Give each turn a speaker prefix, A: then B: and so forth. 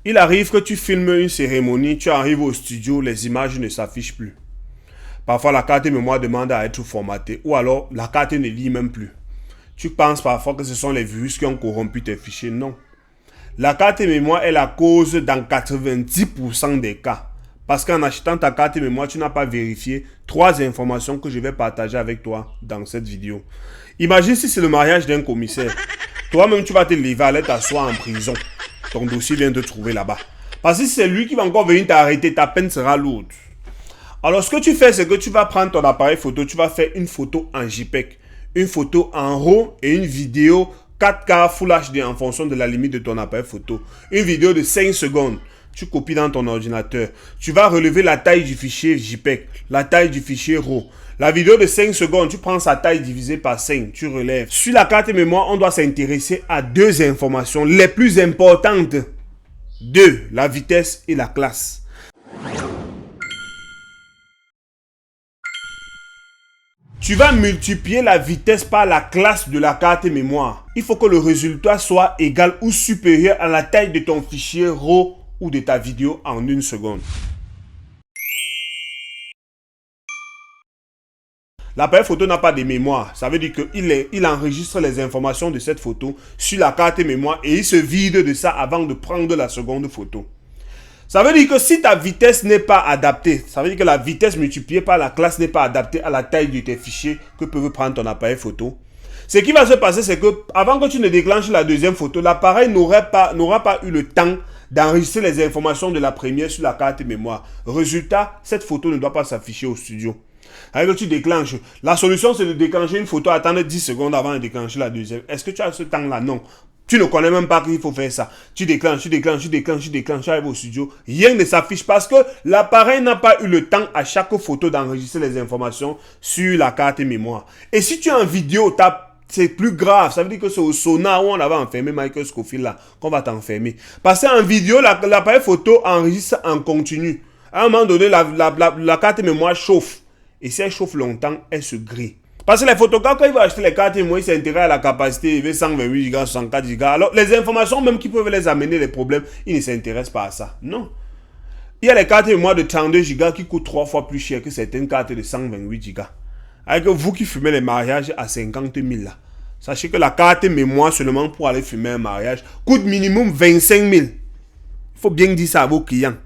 A: Il arrive que tu filmes une cérémonie, tu arrives au studio, les images ne s'affichent plus. Parfois, la carte mémoire demande à être formatée ou alors la carte ne lit même plus. Tu penses parfois que ce sont les virus qui ont corrompu tes fichiers. Non. La carte mémoire est la cause dans 90% des cas. Parce qu'en achetant ta carte mémoire, tu n'as pas vérifié 3 informations que je vais partager avec toi dans cette vidéo. Imagine si c'est le mariage d'un commissaire. Toi-même, tu vas te lever, aller t'asseoir en prison. Ton dossier vient de trouver là-bas. Parce que si c'est lui qui va encore venir t'arrêter, ta peine sera lourde. Alors, ce que tu fais, c'est que tu vas prendre ton appareil photo, tu vas faire une photo en JPEG, une photo en RAW et une vidéo 4K Full HD en fonction de la limite de ton appareil photo. Une vidéo de 5 secondes. Tu copies dans ton ordinateur. Tu vas relever la taille du fichier JPEG, la taille du fichier RAW. La vidéo de 5 secondes, tu prends sa taille divisée par 5, tu relèves. Sur la carte mémoire, on doit s'intéresser à 2 informations les plus importantes. 2. La vitesse et la classe. Tu vas multiplier la vitesse par la classe de la carte mémoire. Il faut que le résultat soit égal ou supérieur à la taille de ton fichier RAW ou de ta vidéo en 1 seconde. L'appareil photo n'a pas de mémoire. Ça veut dire qu'il enregistre les informations de cette photo sur la carte mémoire et il se vide de ça avant de prendre la seconde photo. Ça veut dire que si ta vitesse n'est pas adaptée, ça veut dire que la vitesse multipliée par la classe n'est pas adaptée à la taille de tes fichiers que peut prendre ton appareil photo. Ce qui va se passer, c'est que avant que tu ne déclenches la deuxième photo, l'appareil n'aura pas eu le temps d'enregistrer les informations de la première sur la carte mémoire. Résultat, cette photo ne doit pas s'afficher au studio. Alors que tu déclenches. La solution, c'est de déclencher une photo, attendre 10 secondes avant de déclencher la deuxième. Est-ce que tu as ce temps-là? Non. Tu ne connais même pas qu'il faut faire ça. Tu déclenches, tu arrives au studio. Rien ne s'affiche parce que l'appareil n'a pas eu le temps à chaque photo d'enregistrer les informations sur la carte mémoire. Et si tu es en vidéo, c'est plus grave. Ça veut dire que c'est au sonar où on avait enfermé Michael Scofield là qu'on va t'enfermer. Parce qu'en vidéo, l'appareil photo enregistre en continu. À un moment donné, la carte mémoire chauffe. Et si elle chauffe longtemps, elle se grille. Parce que les photographes, quand ils vont acheter les cartes mémoire, ils s'intéressent à la capacité, ils veulent 128 Go, 64 Go. Alors, les informations même qui peuvent les amener les problèmes, ils ne s'intéressent pas à ça. Non. Il y a les cartes mémoire de 32 Go qui coûtent 3 fois plus cher que certaines cartes de 128 Go. Avec vous qui fumez les mariages à 50 000 là. Sachez que la carte mémoire seulement pour aller fumer un mariage coûte minimum 25 000. Il faut bien dire ça à vos clients.